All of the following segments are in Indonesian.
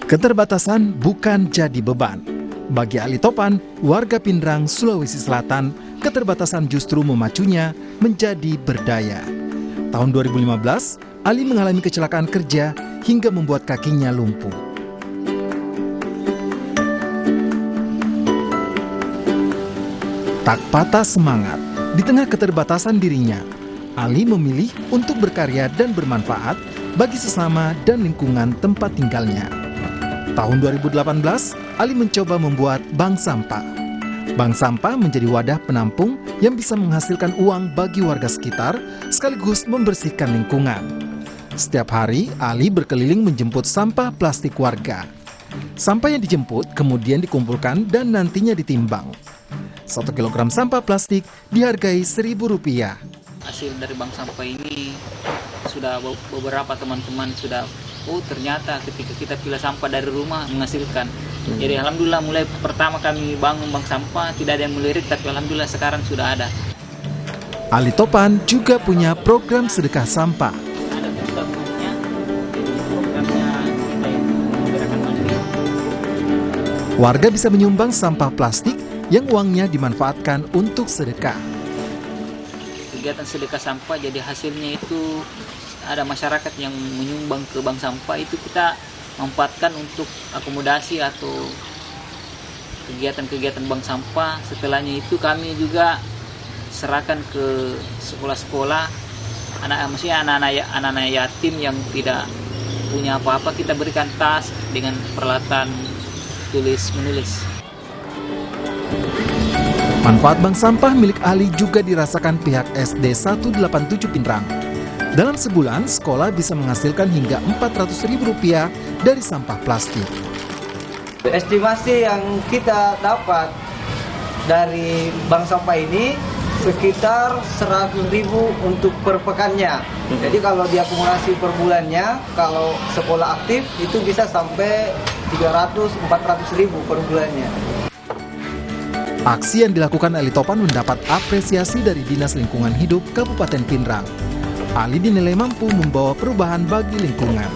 Keterbatasan bukan jadi beban. Bagi Ali Topan, warga Pindrang, Sulawesi Selatan, keterbatasan justru memacunya menjadi berdaya. Tahun 2015, Ali mengalami kecelakaan kerja hingga membuat kakinya lumpuh. Tak patah semangat, di tengah keterbatasan dirinya, Ali memilih untuk berkarya dan bermanfaat bagi sesama dan lingkungan tempat tinggalnya. Tahun 2018, Ali mencoba membuat bank sampah. Bank sampah menjadi wadah penampung yang bisa menghasilkan uang bagi warga sekitar, sekaligus membersihkan lingkungan. Setiap hari, Ali berkeliling menjemput sampah plastik warga. Sampah yang dijemput kemudian dikumpulkan dan nantinya ditimbang. 1 kilogram sampah plastik dihargai Rp1.000. Hasil dari bank sampah ini sudah beberapa teman-teman sudah, ternyata ketika kita pilih sampah dari rumah menghasilkan. Jadi alhamdulillah mulai pertama kami bangun bank sampah tidak ada yang melirik, tapi alhamdulillah sekarang sudah ada. Ali Topan juga punya program sedekah sampah. Ada programnya, jadi programnya kita itu gerakan mandiri. Warga bisa menyumbang sampah plastik yang uangnya dimanfaatkan untuk sedekah. Kegiatan sedekah sampah, jadi hasilnya itu ada masyarakat yang menyumbang ke bank sampah, itu kita manfaatkan untuk akomodasi atau kegiatan-kegiatan bank sampah. Setelahnya itu kami juga serahkan ke sekolah-sekolah, anak-anak yatim yang tidak punya apa-apa, kita berikan tas dengan peralatan tulis-menulis. Manfaat bank sampah milik Ali juga dirasakan pihak SD 187 Pindrang. Dalam sebulan, sekolah bisa menghasilkan hingga Rp400.000 dari sampah plastik. Estimasi yang kita dapat dari bank sampah ini sekitar 100.000 untuk per pekannya. Jadi kalau diakumulasi per bulannya, kalau sekolah aktif itu bisa sampai 300-400.000 per bulannya. Aksi yang dilakukan Ali Topan mendapat apresiasi dari Dinas Lingkungan Hidup Kabupaten Pindrang. Ali dinilai mampu membawa perubahan bagi lingkungan.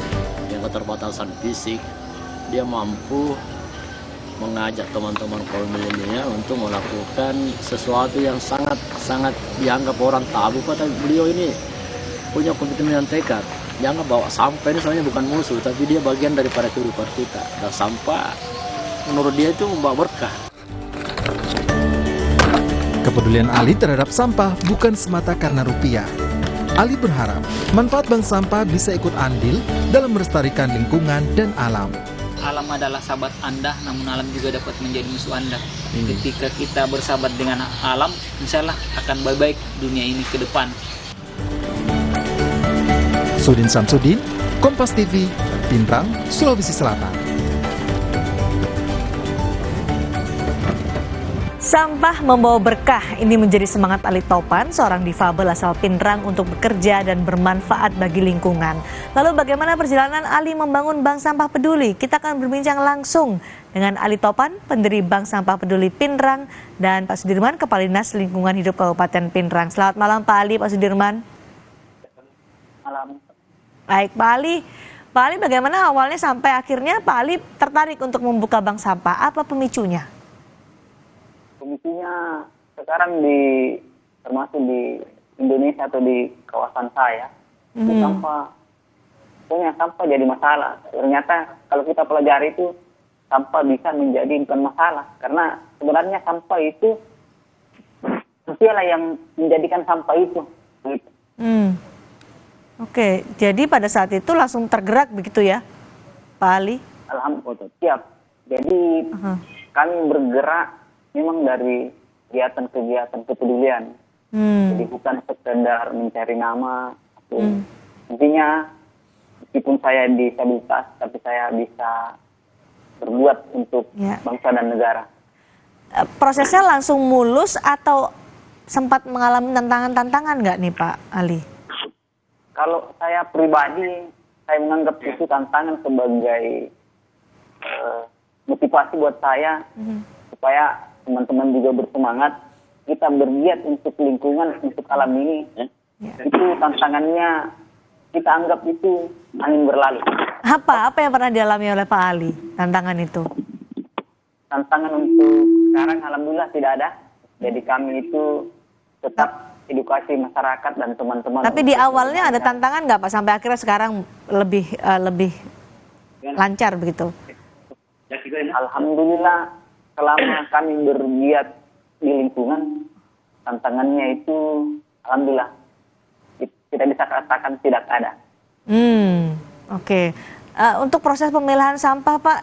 Yang keterbatasan fisik, dia mampu mengajak teman-teman kaum milenial untuk melakukan sesuatu yang sangat dianggap orang tabu. Tapi beliau ini punya komitmen dan tekad. Jangan bawa sampah ini soalnya bukan musuh, tapi dia bagian daripada kehidupan kita. Dan sampah menurut dia itu membawa berkah. Kepedulian Ali terhadap sampah bukan semata karena rupiah. Ali berharap manfaat bank sampah bisa ikut andil dalam melestarikan lingkungan dan alam. Alam adalah sahabat Anda, namun alam juga dapat menjadi musuh Anda. Ketika kita bersahabat dengan alam, insya Allah akan baik-baik dunia ini ke depan. Sudin Samsudin, Kompas TV, Pindrang, Sulawesi Selatan. Sampah membawa berkah, ini menjadi semangat Ali Topan, seorang difabel asal Pindrang untuk bekerja dan bermanfaat bagi lingkungan. Lalu bagaimana perjalanan Ali membangun Bank Sampah Peduli? Kita akan berbincang langsung dengan Ali Topan, pendiri Bank Sampah Peduli Pindrang, dan Pak Sudirman, Kepala Dinas Lingkungan Hidup Kabupaten Pindrang. Selamat malam Pak Ali, Pak Sudirman. Malam. Baik Pak Ali. Pak Ali, bagaimana awalnya sampai akhirnya Pak Ali tertarik untuk membuka bank sampah? Apa pemicunya? Komisinya sekarang termasuk di Indonesia atau di kawasan saya, sampah jadi masalah. Ternyata kalau kita pelajari itu sampah bisa menjadi bukan masalah, karena sebenarnya sampah itu manusialah yang menjadikan sampah itu. Gitu. Oke, jadi pada saat itu langsung tergerak begitu ya, Pak Ali? Alhamdulillah, siap. Jadi kami bergerak memang dari kegiatan-kegiatan kepedulian. Jadi bukan sekedar mencari nama. Intinya, meskipun saya disabilitas, tapi saya bisa berbuat untuk bangsa dan negara. Prosesnya langsung mulus atau sempat mengalami tantangan-tantangan nggak nih Pak Ali? Kalau saya pribadi, saya menganggap itu tantangan sebagai motivasi buat saya, supaya teman-teman juga bersemangat, kita bergiat untuk lingkungan, untuk alam ini. Itu tantangannya, kita anggap itu angin berlalu. Apa yang pernah dialami oleh Pak Ali, tantangan itu? Tantangan untuk sekarang alhamdulillah tidak ada. Jadi kami itu tetap edukasi masyarakat dan teman-teman. Tapi di awalnya ada tantangan nggak Pak, sampai akhirnya sekarang lebih lancar begitu? Alhamdulillah selama kami bergiat di lingkungan, tantangannya itu alhamdulillah kita bisa katakan tidak ada. Oke. Untuk proses pemilahan sampah Pak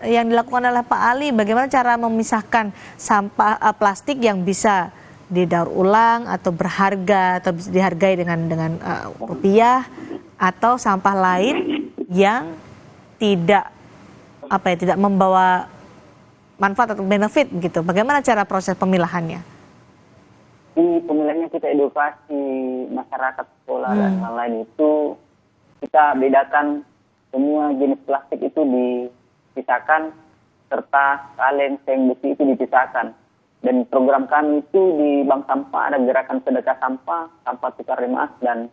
yang dilakukan oleh Pak Ali, bagaimana cara memisahkan sampah plastik yang bisa didaur ulang atau berharga atau bisa dihargai dengan rupiah, atau sampah lain yang tidak tidak membawa manfaat atau benefit gitu. Bagaimana cara proses pemilahannya? Di pemilihannya kita edukasi masyarakat, sekolah dan lain-lain itu kita bedakan semua jenis plastik itu dipisahkan, serta kaleng, seng, besi itu dipisahkan. Dan program kami itu di Bank Sampah ada gerakan sedekah sampah, sampah tukar remas, dan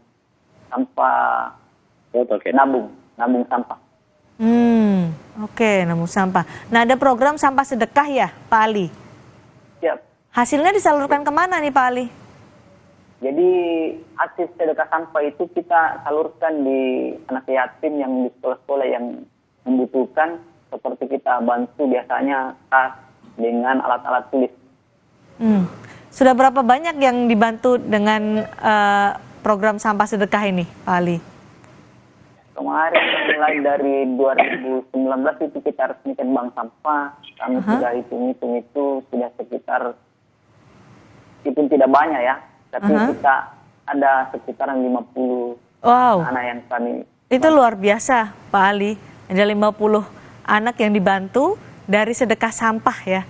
sampah nabung sampah. Oke, nabung sampah. Nah, ada program sampah sedekah ya, Pak Ali? Siap. Hasilnya disalurkan kemana nih Pak Ali? Jadi aksi sedekah sampah itu kita salurkan di anak yatim yang di sekolah-sekolah yang membutuhkan, seperti kita bantu biasanya tas dengan alat-alat tulis. Sudah berapa banyak yang dibantu dengan program sampah sedekah ini, Pak Ali? Kemarin mulai dari 2019 itu kita resmikan Bank Sampah. Kami sudah hitung-hitung itu sudah sekitar, itu tidak banyak ya, tapi kita ada sekitaran 50 anak yang kami. Itu luar biasa Pak Ali, ada 50 anak yang dibantu dari sedekah sampah ya.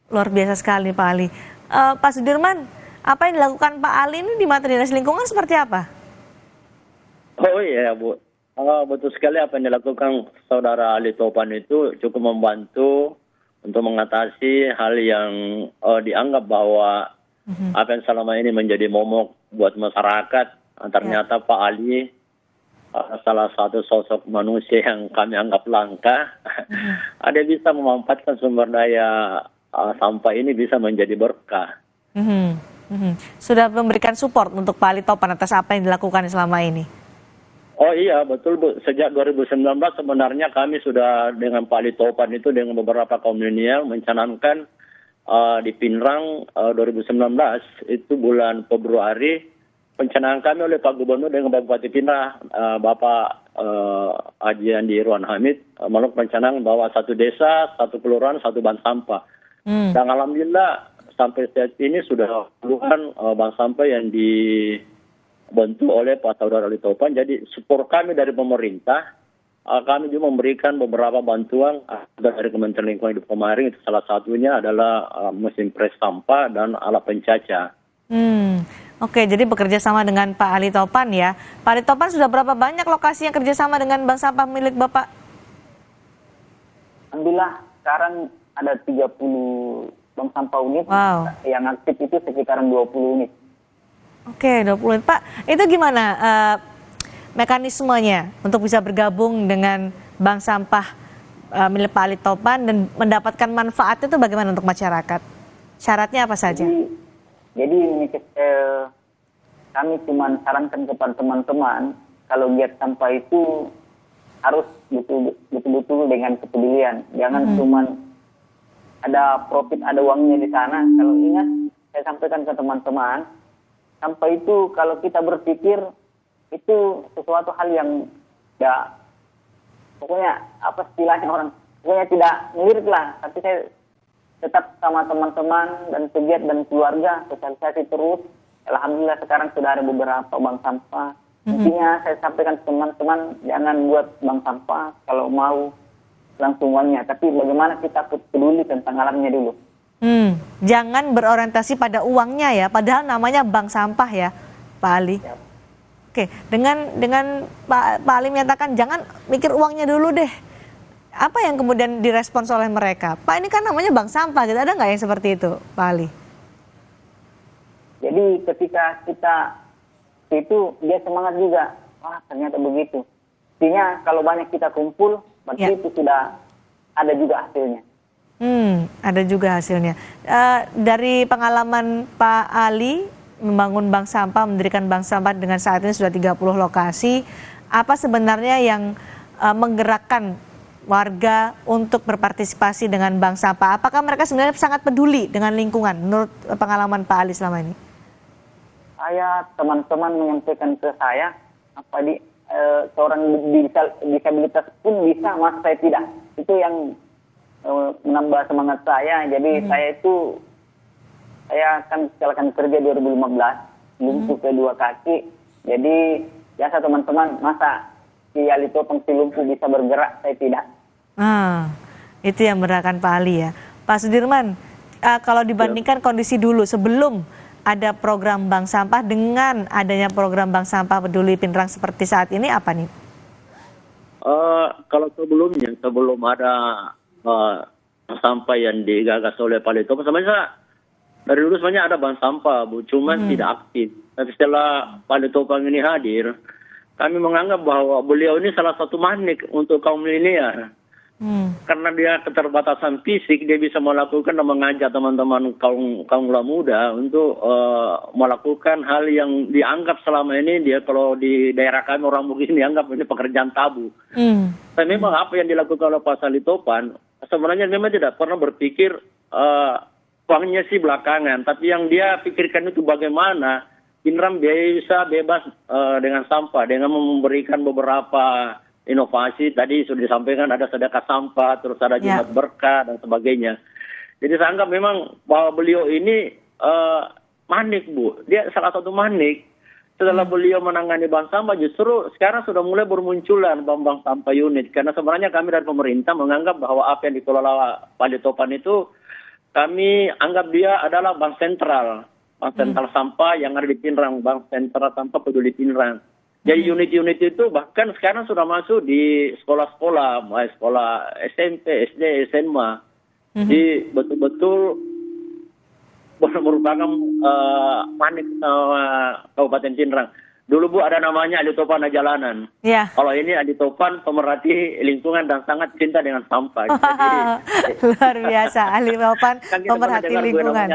Luar biasa sekali Pak Ali. Pak Sudirman, apa yang dilakukan Pak Ali ini di materi dinas lingkungan seperti apa? Oh iya Bu, betul sekali apa yang dilakukan Saudara Ali Topan itu cukup membantu untuk mengatasi hal yang dianggap bahwa apa yang selama ini menjadi momok buat masyarakat. Ternyata Pak Ali salah satu sosok manusia yang kami anggap langka. Ada bisa memanfaatkan sumber daya sampah ini bisa menjadi berkah. Sudah memberikan support untuk Pak Ali Topan atas apa yang dilakukan selama ini? Oh iya betul Bu, sejak 2019 sebenarnya kami sudah dengan Pak Ali Topan itu dengan beberapa kaum milenial mencanangkan di Pinrang 2019 itu bulan Februari, pencanangan kami oleh Pak Gubernur dengan Bupati Pinrang Bapak Haji Andi Irwan Hamid melakukan pencanangan bahwa satu desa, satu kelurahan, satu bank sampah. Dan alhamdulillah sampai saat ini sudah puluhan bank sampah yang dibentuk oleh Pak Saudara Ali Topan. Jadi support kami dari pemerintah, kami juga memberikan beberapa bantuan dari Kementerian Lingkungan Hidup kemarin. Itu salah satunya adalah mesin pres sampah dan alat pencacah. Oke, jadi bekerja sama dengan Pak Ali Topan ya. Pak Ali Topan sudah berapa banyak lokasi yang kerjasama dengan bank sampah milik Bapak? Alhamdulillah sekarang ada 30 bank sampah unit. Yang aktif itu sekitaran 20 unit. Oke, 20 unit. Pak, itu gimana mekanismenya untuk bisa bergabung dengan bank sampah milik Pak Ali Topan dan mendapatkan manfaat itu bagaimana untuk masyarakat? Syaratnya apa saja? Jadi kami cuma sarankan kepada teman-teman kalau giat sampah itu harus betul-betul dengan kepedulian. Jangan cuma ada profit, ada uangnya di sana. Kalau ingat, saya sampaikan ke teman-teman, sampah itu kalau kita berpikir itu sesuatu hal yang tidak, pokoknya apa istilahnya orang, pokoknya tidak ngelirik lah. Tapi saya tetap sama teman-teman dan pegiat dan keluarga sosialisasi terus. Alhamdulillah sekarang sudah ada beberapa bank sampah. Intinya saya sampaikan ke teman-teman, jangan buat bank sampah kalau mau langsung uangnya, tapi bagaimana kita peduli tentang alamnya dulu. Jangan berorientasi pada uangnya ya, padahal namanya bank sampah ya, Pak Ali. Ya. Oke, dengan Pak Ali menyatakan jangan mikir uangnya dulu deh. Apa yang kemudian direspons oleh mereka? Pak, ini kan namanya bank sampah, gitu. Ada nggak yang seperti itu, Pak Ali? Jadi ketika kita itu dia semangat juga, wah ternyata begitu. buktinya kalau banyak kita kumpul, berarti itu sudah ada juga hasilnya. Ada juga hasilnya. Dari pengalaman Pak Ali membangun bank sampah, mendirikan bank sampah dengan saat ini sudah 30 lokasi, apa sebenarnya yang menggerakkan warga untuk berpartisipasi dengan bank sampah? Apakah mereka sebenarnya sangat peduli dengan lingkungan menurut pengalaman Pak Ali selama ini? Teman-teman menyampaikan ke saya, seorang disabilitas pun bisa, mas saya tidak. Itu yang menambah semangat saya. Jadi saya kan kecelakaan kerja 2015, lumpuh kedua kaki. Jadi biasa teman-teman, masa si Ali Topang si lumpuh bisa bergerak, saya tidak. Itu yang memberatkan Pak Ali ya. Pak Sudirman, kalau dibandingkan kondisi dulu sebelum ada program bank sampah dengan adanya program bank sampah peduli Pinrang seperti saat ini, apa nih? Kalau sebelum ada sampah yang digagas oleh Pak Ali Topang, sebenarnya dari dulu sebenarnya ada bank sampah, Bu, cuman tidak aktif. Tapi setelah Pak Ali Topang ini hadir, kami menganggap bahwa beliau ini salah satu magnet untuk kaum milenial. Karena dia keterbatasan fisik, dia bisa melakukan dan mengajak teman-teman kaum muda untuk melakukan hal yang dianggap selama ini dia kalau di daerah kami orang Bugis dianggap ini pekerjaan tabu. Tapi memang apa yang dilakukan oleh Pak Ali Topang sebenarnya memang tidak pernah berpikir uangnya sih belakangan, tapi yang dia pikirkan itu bagaimana Pinrang bisa bebas dengan sampah dengan memberikan beberapa inovasi. Tadi sudah disampaikan ada sedekah sampah, terus ada Jumat berkah dan sebagainya. Jadi saya anggap memang bahwa beliau ini manik, Bu. Dia salah satu manik. Setelah beliau menangani bank sampah, justru sekarang sudah mulai bermunculan bank sampah unit. Karena sebenarnya kami dari pemerintah menganggap bahwa apa yang dikelola Pak Ali Topang itu, kami anggap dia adalah bank sentral. Bank sentral sampah yang ada di Pinrang, bank sentral sampah peduli Pinrang. Jadi unit-unit itu bahkan sekarang sudah masuk di sekolah-sekolah, sekolah SMP, SD, SMA. Jadi betul-betul merupakan manik Kabupaten Pinrang. Dulu, Bu, ada namanya Ali Topang Jalanan. Kalau ini Ali Topang pemerhati lingkungan dan sangat cinta dengan sampah. Jadi, luar biasa, Ali Topang pemerhati lingkungan.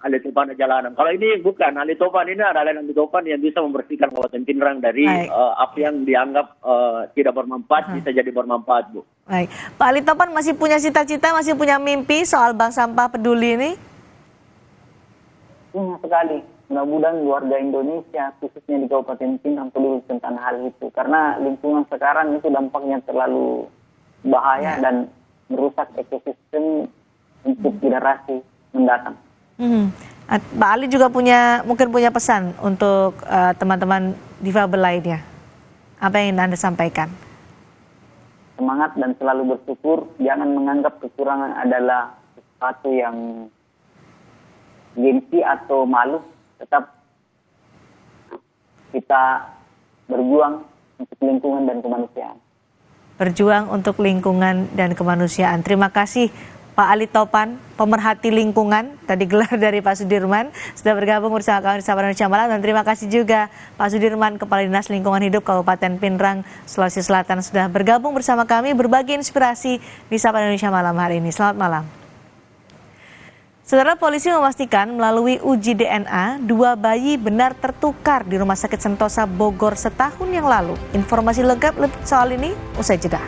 Ali Topang Jalanan. Kalau ini bukan, Ali Topang ini adalah Ali Topang yang bisa membersihkan Kabupaten Pinrang dari apa yang dianggap tidak bermanfaat bisa jadi bermanfaat, Bu. Baik, Pak Ali Topang masih punya cita-cita, masih punya mimpi soal bank sampah peduli ini? Punya sekali. Mudah-mudahan warga Indonesia, khususnya di Kabupaten Pinrang, peduli tentang hal itu. Karena lingkungan sekarang itu dampaknya terlalu bahaya dan merusak ekosistem untuk generasi mendatang. Pak Ali juga mungkin punya pesan untuk teman-teman difabel lainnya. Apa yang Anda sampaikan? Semangat dan selalu bersyukur. Jangan menganggap kekurangan adalah sesuatu yang gengsi atau malu. Tetap kita berjuang untuk lingkungan dan kemanusiaan. Berjuang untuk lingkungan dan kemanusiaan. Terima kasih Pak Ali Topang, pemerhati lingkungan, tadi gelar dari Pak Sudirman, sudah bergabung bersama kami di Sapa Indonesia Malam. Dan terima kasih juga Pak Sudirman, Kepala Dinas Lingkungan Hidup Kabupaten Pinrang, Sulawesi Selatan, sudah bergabung bersama kami berbagi inspirasi di Sapa Indonesia Malam hari ini. Selamat malam. Saudara, polisi memastikan melalui uji DNA, 2 bayi benar tertukar di Rumah Sakit Sentosa Bogor setahun yang lalu. Informasi lengkap soal ini usai jeda.